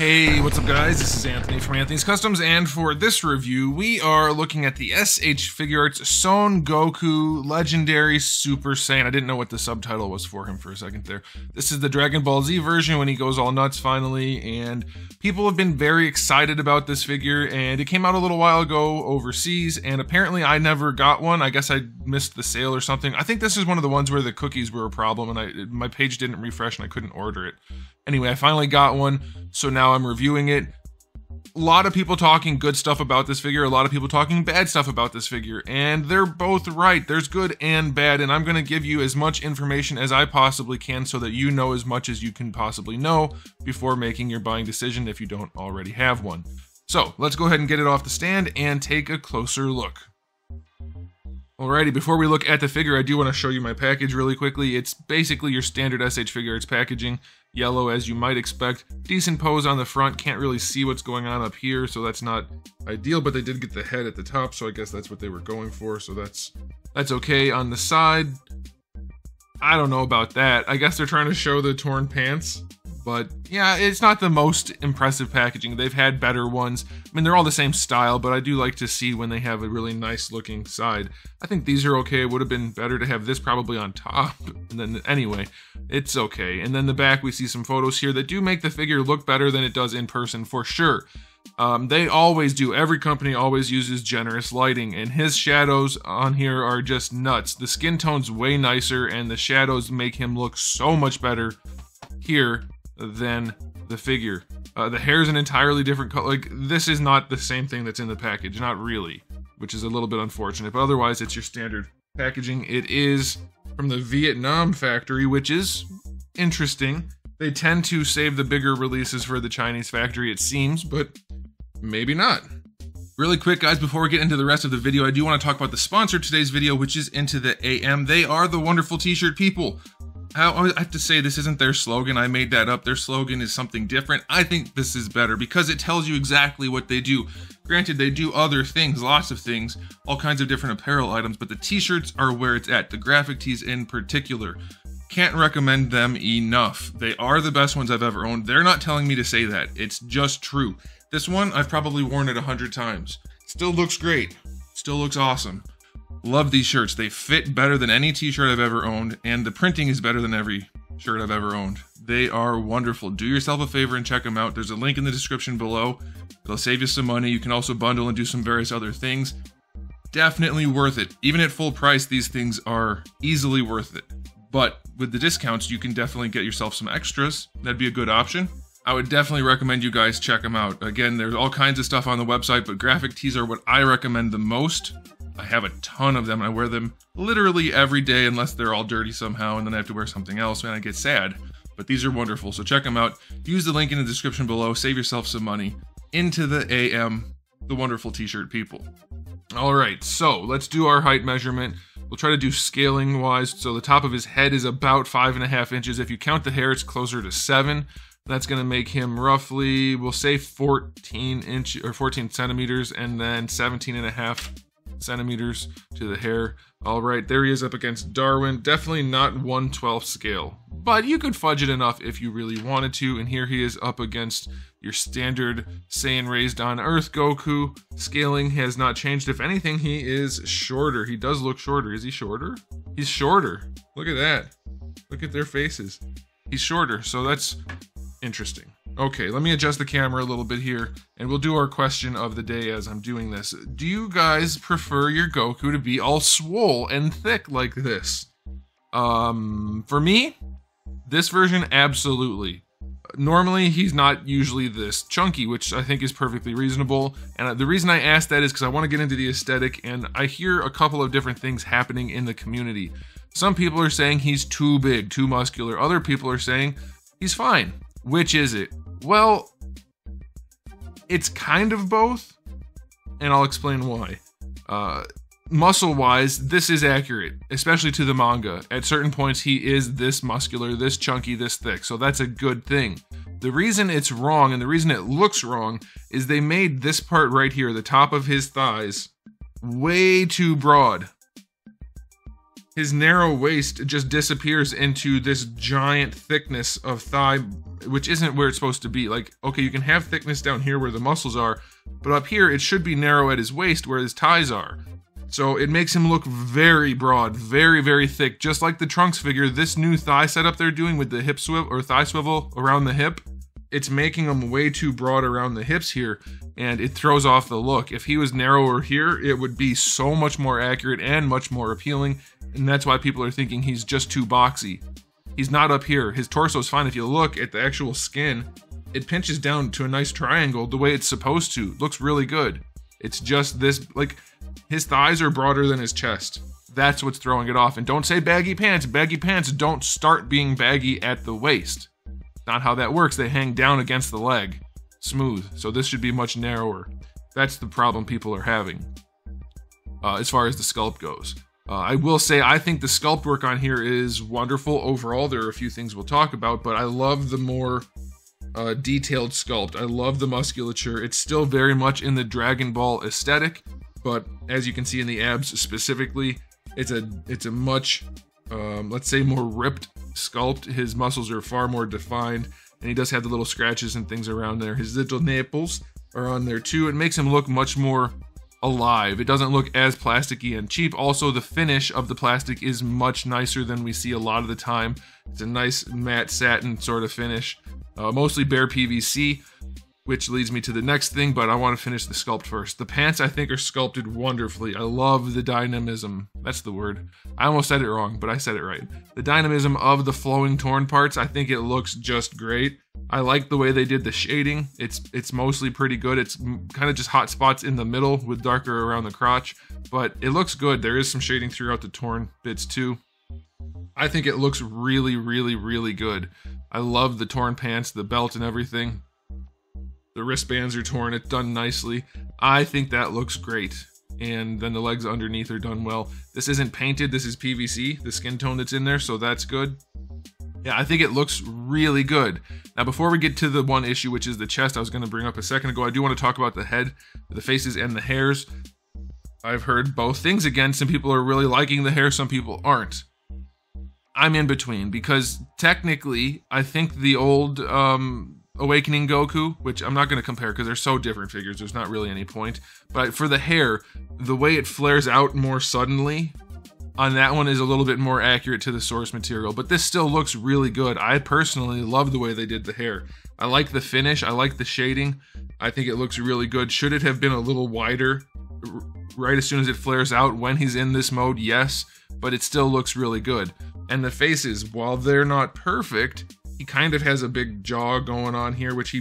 Hey, what's up guys? This is Anthony from Anthony's Customs, and for this review, we are looking at the SH Figuarts Son Goku Legendary Super Saiyan. I didn't know what the subtitle was for him for a second there. This is the Dragon Ball Z version when he goes all nuts finally, and people have been very excited about this figure, and it came out a little while ago overseas, and apparently I never got one. I guess I missed the sale or something. I think this is one of the ones where the cookies were a problem, and my page didn't refresh and I couldn't order it. Anyway, I finally got one, so now I'm reviewing it. A lot of people talking good stuff about this figure, a lot of people talking bad stuff about this figure, and they're both right. There's good and bad, and I'm going to give you as much information as I possibly can so that you know as much as you can possibly know before making your buying decision if you don't already have one. So, let's go ahead and get it off the stand and take a closer look. Alrighty, before we look at the figure, I do want to show you my package really quickly. It's basically your standard SH Figuarts packaging. Yellow as you might expect. Decent pose on the front, can't really see what's going on up here, so that's not ideal, but they did get the head at the top, so I guess that's what they were going for, so that's okay. On the side, I don't know about that. I guess they're trying to show the torn pants. But yeah, it's not the most impressive packaging. They've had better ones. I mean, they're all the same style, but I do like to see when they have a really nice looking side. I think these are okay. It would have been better to have this probably on top. And then anyway, it's okay. And then the back, we see some photos here that do make the figure look better than it does in person for sure. They always do. Every company always uses generous lighting, and his shadows on here are just nuts. The skin tone's way nicer, and the shadows make him look so much better here than the figure. The hair is an entirely different color. Like, this is not the same thing that's in the package, not really, which is a little bit unfortunate, but otherwise it's your standard packaging. It is from the Vietnam factory, which is interesting. They tend to save the bigger releases for the Chinese factory, it seems, but maybe not. Really quick, guys, before we get into the rest of the video, I do want to talk about the sponsor of today's video, which is Into the AM. They are the wonderful t-shirt people. I have to say, this isn't their slogan. I made that up. Their slogan is something different. I think this is better because it tells you exactly what they do. Granted, they do other things, lots of things, all kinds of different apparel items, but the t-shirts are where it's at, the graphic tees in particular. Can't recommend them enough. They are the best ones I've ever owned. They're not telling me to say that. It's just true. This one, I've probably worn it 100 times. Still looks great. Still looks awesome. Love these shirts. They fit better than any t-shirt I've ever owned, and the printing is better than every shirt I've ever owned. They are wonderful. Do yourself a favor and check them out. There's a link in the description below. It'll save you some money. You can also bundle and do some various other things. Definitely worth it. Even at full price, these things are easily worth it. But with the discounts, you can definitely get yourself some extras. That'd be a good option. I would definitely recommend you guys check them out. Again, there's all kinds of stuff on the website, but graphic tees are what I recommend the most. I have a ton of them, and I wear them literally every day unless they're all dirty somehow, and then I have to wear something else, and I get sad. But these are wonderful, so check them out. Use the link in the description below. Save yourself some money. Into the AM, the wonderful t-shirt people. Alright, so let's do our height measurement. We'll try to do scaling-wise. So the top of his head is about 5.5 inches. If you count the hair, it's closer to 7. That's going to make him roughly, we'll say 14 centimeters, and then 17.5 centimeters to the hair. All right, there he is up against Darwin. Definitely not 1/12 scale, but you could fudge it enough if you really wanted to. And here he is up against your standard Saiyan raised on Earth Goku. Scaling has not changed. If anything, he is shorter. He does look shorter. Is he shorter? He's shorter. Look at that. Look at their faces. He's shorter, so that's interesting. Okay, let me adjust the camera a little bit here, and we'll do our question of the day as I'm doing this. Do you guys prefer your Goku to be all swole and thick like this? For me, this version, absolutely. Normally, he's not usually this chunky, which I think is perfectly reasonable. And the reason I asked that is because I want to get into the aesthetic, and I hear a couple of different things happening in the community. Some people are saying he's too big, too muscular. Other people are saying he's fine. Which is it? Well, it's kind of both, and I'll explain why. Muscle-wise, this is accurate, especially to the manga. At certain points, he is this muscular, this chunky, this thick, so that's a good thing. The reason it's wrong, and the reason it looks wrong, is they made this part right here, the top of his thighs, way too broad. his narrow waist just disappears into this giant thickness of thigh, which isn't where it's supposed to be. Like, okay, you can have thickness down here where the muscles are, but up here it should be narrow at his waist where his thighs are. So it makes him look very broad, very, very thick. Just like the Trunks figure, this new thigh setup they're doing with the hip swivel or thigh swivel around the hip, it's making him way too broad around the hips here, and it throws off the look. If he was narrower here, it would be so much more accurate and much more appealing, and that's why people are thinking he's just too boxy. He's not up here. His torso's fine. If you look at the actual skin, it pinches down to a nice triangle the way it's supposed to. Looks really good. It's just this, like, his thighs are broader than his chest. That's what's throwing it off. And don't say baggy pants. Baggy pants don't start being baggy at the waist. Not how that works. They hang down against the leg. Smooth. So this should be much narrower. That's the problem people are having as far as the sculpt goes. I will say I think the sculpt work on here is wonderful overall. There are a few things we'll talk about, but I love the more detailed sculpt. I love the musculature. It's still very much in the Dragon Ball aesthetic, but as you can see in the abs specifically, it's a much let's say more ripped sculpt. His muscles are far more defined, and he does have the little scratches and things around there. His little nipples are on there too. It makes him look much more alive. It doesn't look as plasticky and cheap. Also, the finish of the plastic is much nicer than we see a lot of the time. It's a nice matte satin sort of finish, mostly bare PVC, which leads me to the next thing, but I want to finish the sculpt first. The pants, I think, are sculpted wonderfully. I love the dynamism. That's the word. I almost said it wrong, but I said it right. The dynamism of the flowing torn parts, I think it looks just great. I like the way they did the shading. It's mostly pretty good. It's kind of just hot spots in the middle with darker around the crotch, but it looks good. There is some shading throughout the torn bits too. I think it looks really, really, really good. I love the torn pants, the belt and everything. The wristbands are torn. It's done nicely. I think that looks great. And then the legs underneath are done well. This isn't painted. This is PVC, the skin tone that's in there, so that's good. Yeah, I think it looks really good. Now, before we get to the one issue, which is the chest I was going to bring up a second ago, I do want to talk about the head, the faces, and the hairs. I've heard both things again. Some people are really liking the hair, some people aren't. I'm in between, because technically, I think the old Awakening Goku, which I'm not going to compare because they're so different figures, there's not really any point. But for the hair, the way it flares out more suddenly on that one is a little bit more accurate to the source material, but this still looks really good. I personally love the way they did the hair. I like the finish, I like the shading. I think it looks really good. Should it have been a little wider right as soon as it flares out when he's in this mode? Yes, but it still looks really good. And the faces, while they're not perfect, he kind of has a big jaw going on here, which he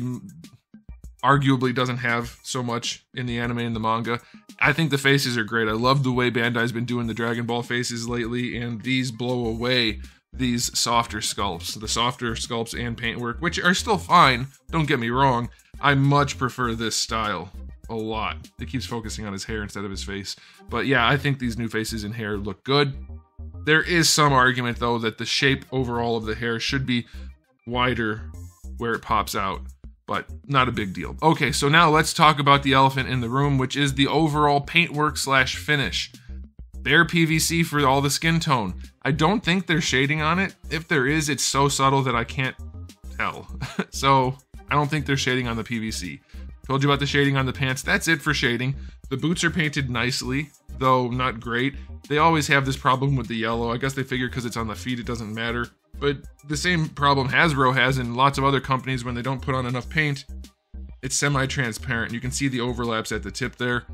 arguably doesn't have so much in the anime and the manga. I think the faces are great. I love the way Bandai's been doing the Dragon Ball faces lately, and these blow away these softer sculpts. The softer sculpts and paintwork, which are still fine, don't get me wrong. I much prefer this style a lot. It keeps focusing on his hair instead of his face. But yeah, I think these new faces and hair look good. There is some argument, though, that the shape overall of the hair should be wider where it pops out, but not a big deal. Okay, so now let's talk about the elephant in the room, which is the overall paintwork slash finish. Bare PVC for all the skin tone. I don't think there's shading on it. If there is, it's so subtle that I can't tell. So I don't think there's shading on the PVC. Told you about the shading on the pants. That's it for shading. The boots are painted nicely, though not great. They always have this problem with the yellow. I guess they figure because it's on the feet, it doesn't matter. But the same problem Hasbro has and lots of other companies when they don't put on enough paint. It's semi-transparent. You can see the overlaps at the tip there.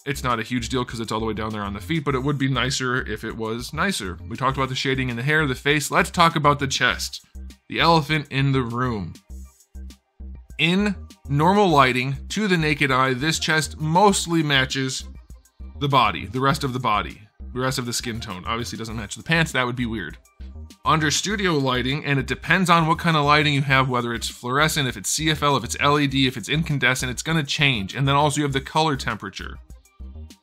It's not a huge deal because it's all the way down there on the feet, but it would be nicer if it was nicer. We talked about the shading in the hair, the face. Let's talk about the chest. The elephant in the room. In normal lighting, to the naked eye, this chest mostly matches the body, the rest of the body, the rest of the skin tone. Obviously doesn't match the pants, that would be weird. Under studio lighting, and it depends on what kind of lighting you have, whether it's fluorescent, if it's CFL, if it's LED, if it's incandescent, it's going to change. And then also you have the color temperature.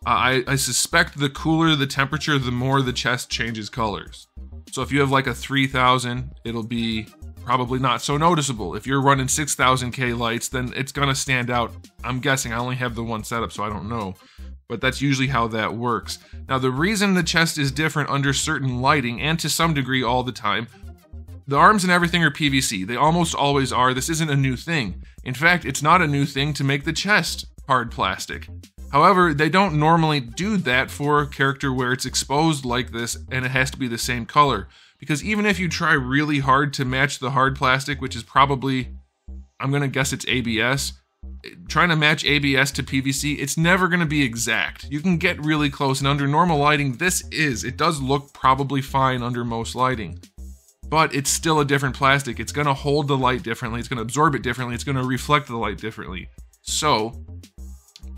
I suspect the cooler the temperature, the more the chest changes colors. So if you have like a 3000, it'll be probably not so noticeable. If you're running 6000K lights, then it's going to stand out. I'm guessing. I only have the one setup, so I don't know. but that's usually how that works. Now, the reason the chest is different under certain lighting, and to some degree all the time, the arms and everything are PVC. They almost always are. This isn't a new thing. In fact, it's not a new thing to make the chest hard plastic. However, they don't normally do that for a character where it's exposed like this and it has to be the same color. Because even if you try really hard to match the hard plastic, which is probably, I'm going to guess it's ABS, trying to match ABS to PVC, it's never going to be exact. You can get really close, and under normal lighting, it does look probably fine under most lighting. But it's still a different plastic. It's going to hold the light differently, it's going to absorb it differently, it's going to reflect the light differently. So,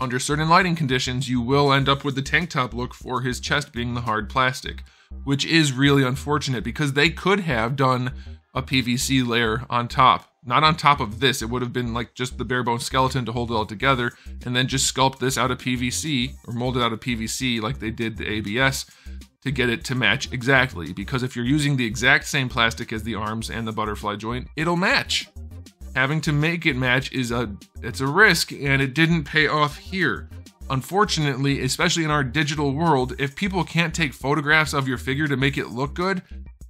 under certain lighting conditions, you will end up with the tank top look for his chest being the hard plastic, which is really unfortunate because they could have done a PVC layer on top. Not on top of this, it would have been like just the bare bone skeleton to hold it all together, and then just sculpt this out of PVC, or mold it out of PVC like they did the ABS, to get it to match exactly. Because if you're using the exact same plastic as the arms and the butterfly joint, it'll match. Having to make it match it's a risk, and it didn't pay off here. Unfortunately, especially in our digital world, if people can't take photographs of your figure to make it look good,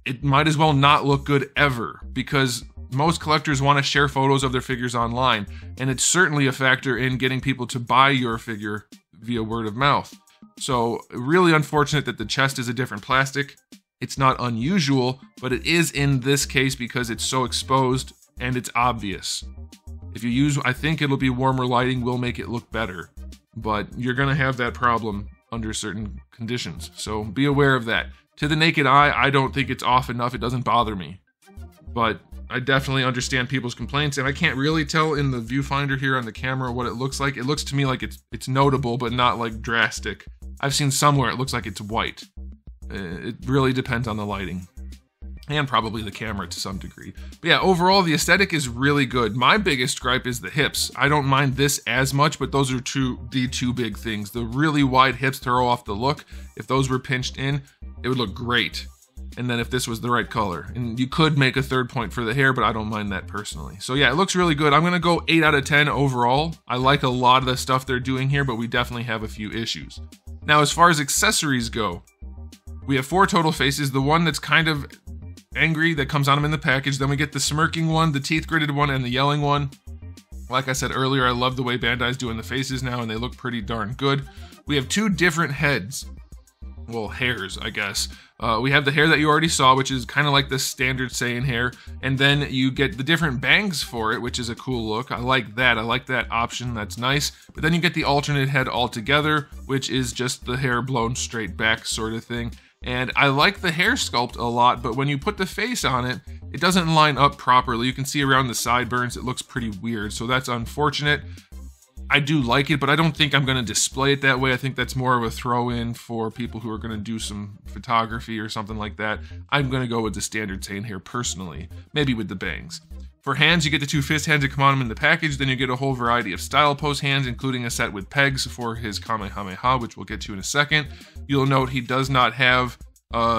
it might as well not look good ever, because most collectors want to share photos of their figures online, and it's certainly a factor in getting people to buy your figure via word of mouth. So, really unfortunate that the chest is a different plastic. It's not unusual, but it is in this case because it's so exposed and it's obvious. If you use, I think it'll be warmer lighting will make it look better, but you're going to have that problem under certain conditions, so be aware of that. To the naked eye, I don't think it's off enough, it doesn't bother me. But I definitely understand people's complaints, and I can't really tell in the viewfinder here on the camera what it looks like. It looks to me like it's notable, but not like drastic. I've seen somewhere it looks like it's white. It really depends on the lighting. And probably the camera to some degree. But yeah, overall, the aesthetic is really good. My biggest gripe is the hips. I don't mind this as much, but those are the two big things. The really wide hips throw off the look. If those were pinched in, it would look great. And then if this was the right color. And you could make a third point for the hair, but I don't mind that personally. So yeah, it looks really good. I'm going to go 8 out of 10 overall. I like a lot of the stuff they're doing here, but we definitely have a few issues. Now, as far as accessories go, we have 4 total faces. The one that's kind of angry that comes on him in the package. Then we get the smirking one, the teeth gritted one, and the yelling one. Like I said earlier, I love the way Bandai's doing the faces now, and they look pretty darn good. We have 2 different heads. Well, hairs, I guess. We have the hair that you already saw, which is kind of like the standard Saiyan hair, and then you get the different bangs for it, which is a cool look. I like that. I like that option. That's nice. But then you get the alternate head altogether, which is just the hair blown straight back sort of thing. And I like the hair sculpt a lot, but when you put the face on it, it doesn't line up properly. You can see around the sideburns, it looks pretty weird, so that's unfortunate. I do like it, but I don't think I'm going to display it that way. I think that's more of a throw-in for people who are going to do some photography or something like that. I'm going to go with the standard Saiyan hair personally, maybe with the bangs. For hands, you get the 2 fist hands that come on him in the package, then you get a whole variety of style pose hands, including a set with pegs for his Kamehameha, which we'll get to in a second. You'll note he does not have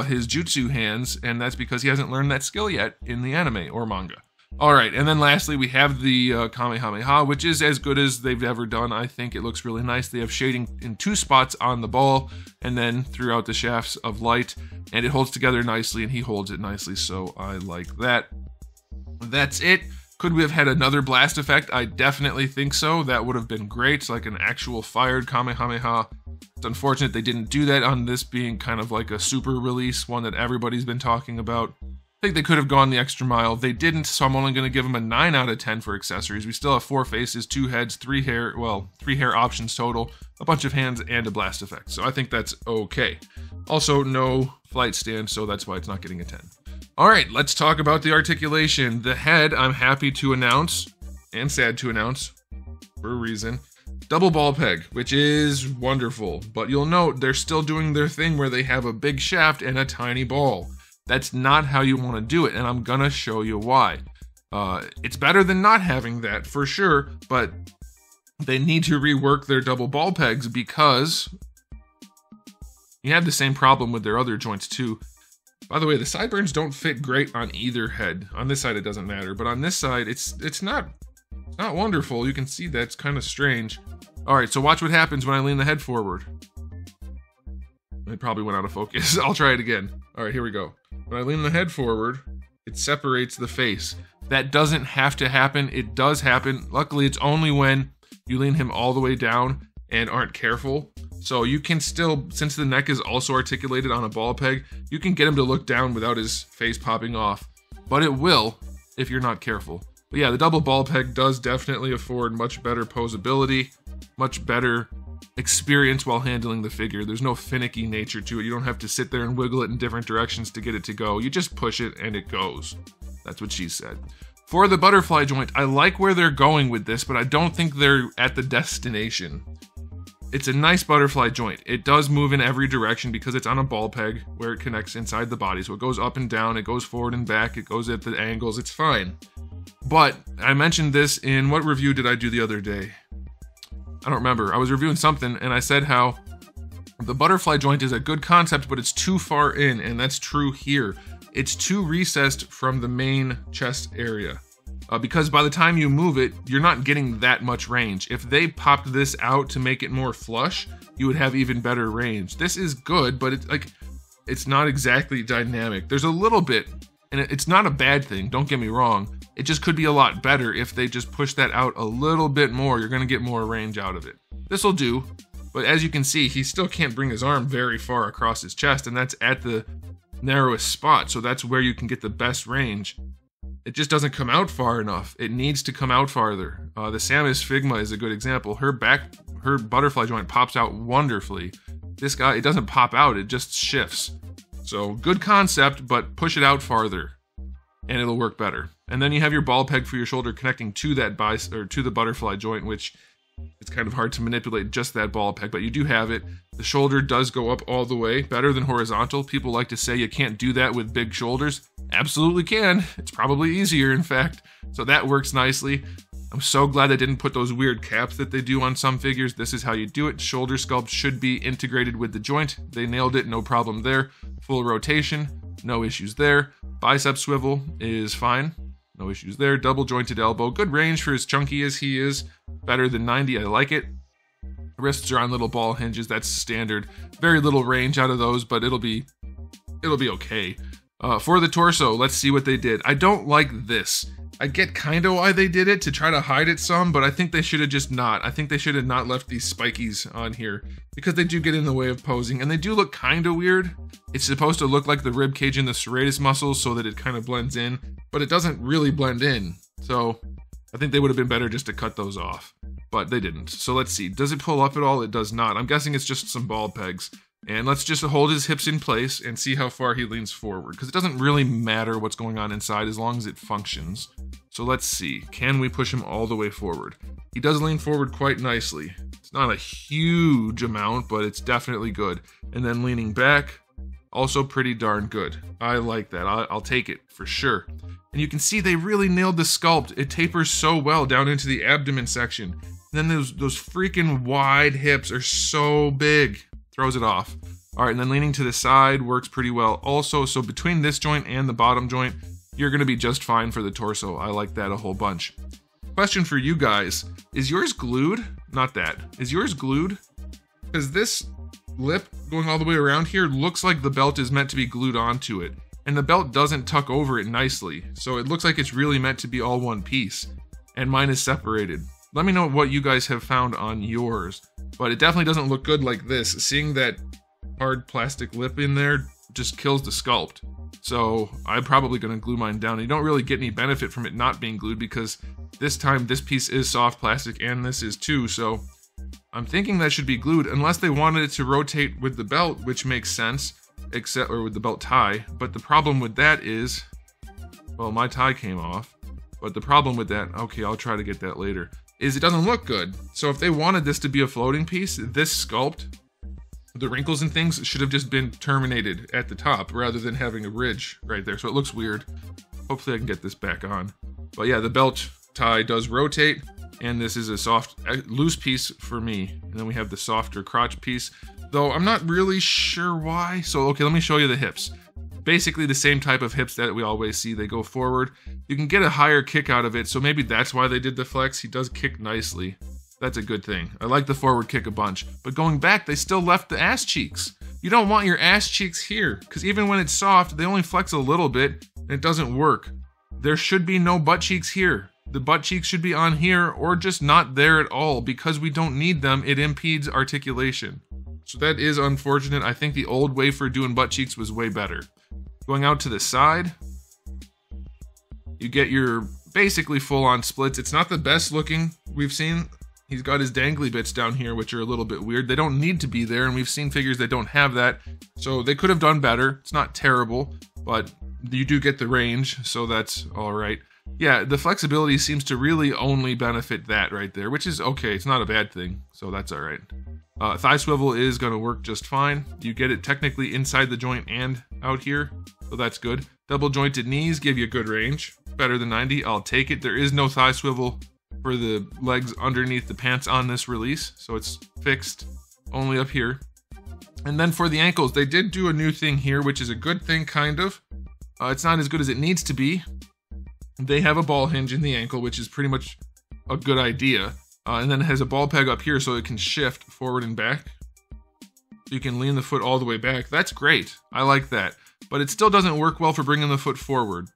his jutsu hands, and that's because he hasn't learned that skill yet in the anime or manga. Alright, and then lastly we have the Kamehameha, which is as good as they've ever done. I think it looks really nice. They have shading in 2 spots on the ball, and then throughout the shafts of light, and it holds together nicely, and he holds it nicely, so I like that. That's it. Could we have had another blast effect? I definitely think so. That would have been great, like an actual fired Kamehameha. It's unfortunate they didn't do that on this being kind of like a super release, one that everybody's been talking about. I think they could have gone the extra mile. They didn't, so I'm only going to give them a 9 out of 10 for accessories. We still have 4 faces, 2 heads, 3 hair options total, a bunch of hands, and a blast effect. So I think that's okay. Also, no flight stand, so that's why it's not getting a 10. Alright, let's talk about the articulation. The head, I'm happy to announce, and sad to announce, for a reason, double ball peg, which is wonderful. But you'll note they're still doing their thing where they have a big shaft and a tiny ball. That's not how you want to do it, and I'm gonna show you why. It's better than not having that, for sure, but they need to rework their double ball pegs because you have the same problem with their other joints too. By the way, the sideburns don't fit great on either head. On this side it doesn't matter, but on this side it's not wonderful. You can see that's kind of strange. Alright, so watch what happens when I lean the head forward. It probably went out of focus. I'll try it again. All right, here we go. When I lean the head forward, it separates the face. That doesn't have to happen. It does happen. Luckily, it's only when you lean him all the way down and aren't careful. So you can still, since the neck is also articulated on a ball peg, you can get him to look down without his face popping off. But it will if you're not careful. But yeah, the double ball peg does definitely afford much better posability, much better experience while handling the figure. There's no finicky nature to it. You don't have to sit there and wiggle it in different directions to get it to go. You just push it and it goes. That's what she said. For the butterfly joint, I like where they're going with this, but I don't think they're at the destination. It's a nice butterfly joint. It does move in every direction because it's on a ball peg where it connects inside the body. So it goes up and down, it goes forward and back, it goes at the angles, it's fine. But I mentioned this in, what review did I do the other day? I don't remember. I was reviewing something and I said how the butterfly joint is a good concept, but it's too far in, and that's true here. It's too recessed from the main chest area. Because by the time you move it, you're not getting that much range. If they popped this out to make it more flush, you would have even better range. This is good, but it's not exactly dynamic. There's a little bit, and it's not a bad thing, don't get me wrong. It just could be a lot better if they just push that out a little bit more. You're gonna get more range out of it. This'll do, but as you can see, he still can't bring his arm very far across his chest, and that's at the narrowest spot, so that's where you can get the best range. It just doesn't come out far enough. It needs to come out farther. The Samus Figma is a good example. Her butterfly joint pops out wonderfully. This guy, it doesn't pop out, it just shifts. So good concept, but push it out farther and it'll work better. And then you have your ball peg for your shoulder connecting to that to the butterfly joint, which it's kind of hard to manipulate just that ball peg, but you do have it. The shoulder does go up all the way, better than horizontal. People like to say you can't do that with big shoulders. Absolutely can. It's probably easier, in fact. So that works nicely. I'm so glad they didn't put those weird caps that they do on some figures. This is how you do it. Shoulder sculpt should be integrated with the joint. They nailed it, no problem there. Full rotation, no issues there. Bicep swivel is fine. No issues there. Double jointed elbow. Good range for as chunky as he is. Better than 90. I like it. Wrists are on little ball hinges. That's standard. Very little range out of those, but it'll be okay. For the torso, let's see what they did. I don't like this. I get kind of why they did it, to try to hide it some, but I think they should have just not. I think they should have not left these spikies on here, because they do get in the way of posing, and they do look kind of weird. It's supposed to look like the rib cage and the serratus muscles so that it kind of blends in, but it doesn't really blend in. So I think they would have been better just to cut those off, but they didn't. So let's see. Does it pull up at all? It does not. I'm guessing it's just some ball pegs. And let's just hold his hips in place and see how far he leans forward, because it doesn't really matter what's going on inside as long as it functions. So let's see. Can we push him all the way forward? He does lean forward quite nicely. It's not a huge amount, but it's definitely good. And then leaning back, also pretty darn good. I like that. I'll take it for sure. And you can see they really nailed the sculpt. It tapers so well down into the abdomen section. And then those freaking wide hips are so big. Throws it off. All right, and then leaning to the side works pretty well also. So between this joint and the bottom joint, you're gonna be just fine for the torso. I like that a whole bunch. Question for you guys, is yours glued? Not that. Is yours glued? Because this lip going all the way around here looks like the belt is meant to be glued onto it. And the belt doesn't tuck over it nicely. So it looks like it's really meant to be all one piece. And mine is separated. Let me know what you guys have found on yours. But it definitely doesn't look good like this. Seeing that hard plastic lip in there just kills the sculpt. So I'm probably going to glue mine down. You don't really get any benefit from it not being glued, because this time this piece is soft plastic and this is too. So I'm thinking that should be glued, unless they wanted it to rotate with the belt, which makes sense, or with the belt tie. But the problem with that is, well, my tie came off. But the problem with that, okay, I'll try to get that later, is it doesn't look good. So if they wanted this to be a floating piece, this sculpt, the wrinkles and things should have just been terminated at the top rather than having a ridge right there. So it looks weird. Hopefully I can get this back on. But yeah, the belt tie does rotate, and this is a soft, loose piece for me. And then we have the softer crotch piece, though I'm not really sure why. So okay, let me show you the hips. Basically the same type of hips that we always see. They go forward. You can get a higher kick out of it, so maybe that's why they did the flex. He does kick nicely. That's a good thing. I like the forward kick a bunch. But going back, they still left the ass cheeks. You don't want your ass cheeks here, because even when it's soft, they only flex a little bit, and it doesn't work. There should be no butt cheeks here. The butt cheeks should be on here, or just not there at all, because we don't need them. It impedes articulation. So that is unfortunate. I think the old way for doing butt cheeks was way better. Going out to the side, you get your basically full-on splits. It's not the best looking we've seen. He's got his dangly bits down here, which are a little bit weird. They don't need to be there, and we've seen figures that don't have that. So they could have done better. It's not terrible, but you do get the range, so that's all right. Yeah, the flexibility seems to really only benefit that right there, which is okay. It's not a bad thing, so that's all right. Thigh swivel is going to work just fine. You get it technically inside the joint and out here, so that's good. Double jointed knees give you good range. Better than 90, I'll take it. There is no thigh swivel for the legs underneath the pants on this release, so it's fixed only up here. And then for the ankles, they did do a new thing here, which is a good thing, kind of. It's not as good as it needs to be. They have a ball hinge in the ankle, which is pretty much a good idea. And then it has a ball peg up here so it can shift forward and back. So you can lean the foot all the way back. That's great. I like that. But it still doesn't work well for bringing the foot forward.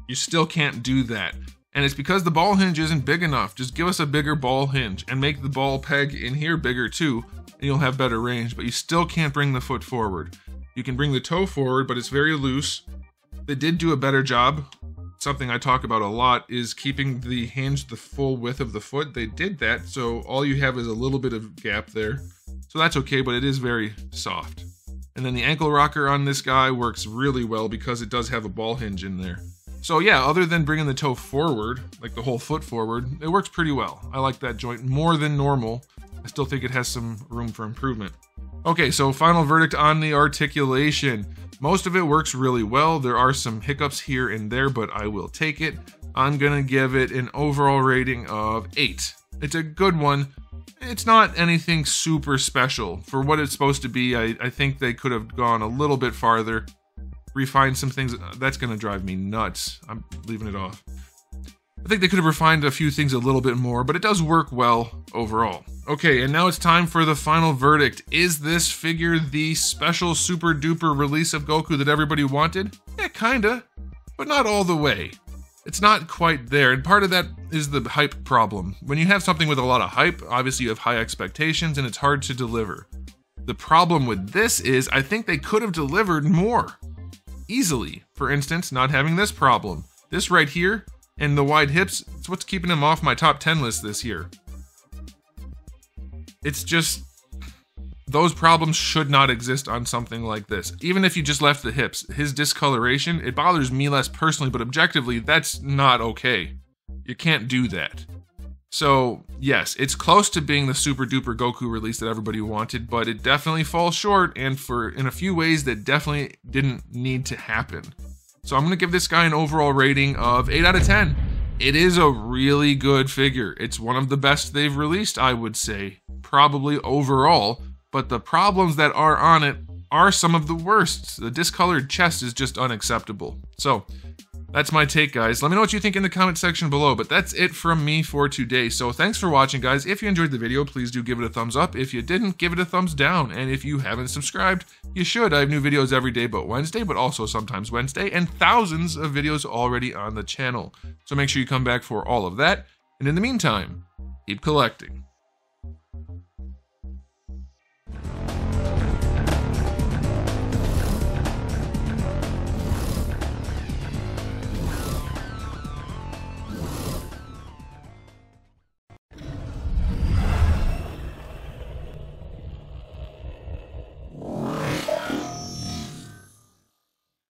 You still can't do that. And it's because the ball hinge isn't big enough. Just give us a bigger ball hinge and make the ball peg in here bigger too, and you'll have better range, but you still can't bring the foot forward. You can bring the toe forward, but it's very loose. They did do a better job. Something I talk about a lot is keeping the hinge the full width of the foot. They did that, so all you have is a little bit of gap there. So that's okay, but it is very soft. And then the ankle rocker on this guy works really well because it does have a ball hinge in there. So yeah, other than bringing the toe forward, like the whole foot forward, it works pretty well. I like that joint more than normal. I still think it has some room for improvement. Okay, so final verdict on the articulation. Most of it works really well. There are some hiccups here and there, but I will take it. I'm gonna give it an overall rating of 8. It's a good one. It's not anything super special. For what it's supposed to be, I think they could have gone a little bit farther. Refine some things. That's gonna drive me nuts. I'm leaving it off. I think they could have refined a few things a little bit more, but it does work well overall. Okay, and now it's time for the final verdict. Is this figure the special super duper release of Goku that everybody wanted? Yeah, kinda, but not all the way. It's not quite there, and part of that is the hype problem. When you have something with a lot of hype, obviously you have high expectations and it's hard to deliver. The problem with this is I think they could have delivered more. Easily. For instance, not having this problem. This right here, and the wide hips, it's what's keeping him off my top 10 list this year. It's just, those problems should not exist on something like this. Even if you just left the hips, his discoloration, it bothers me less personally, but objectively, that's not okay. You can't do that. So, yes, it's close to being the super duper Goku release that everybody wanted, but it definitely falls short, and in a few ways that definitely didn't need to happen. So I'm gonna give this guy an overall rating of 8 out of 10. It is a really good figure. It's one of the best they've released, I would say, probably overall, but the problems that are on it are some of the worst. The discolored chest is just unacceptable. So, that's my take, guys. Let me know what you think in the comment section below, but that's it from me for today. So thanks for watching, guys. If you enjoyed the video, please do give it a thumbs up. If you didn't, give it a thumbs down. And if you haven't subscribed, you should. I have new videos every day but Wednesday, but also sometimes Wednesday, and thousands of videos already on the channel. So make sure you come back for all of that. And in the meantime, keep collecting.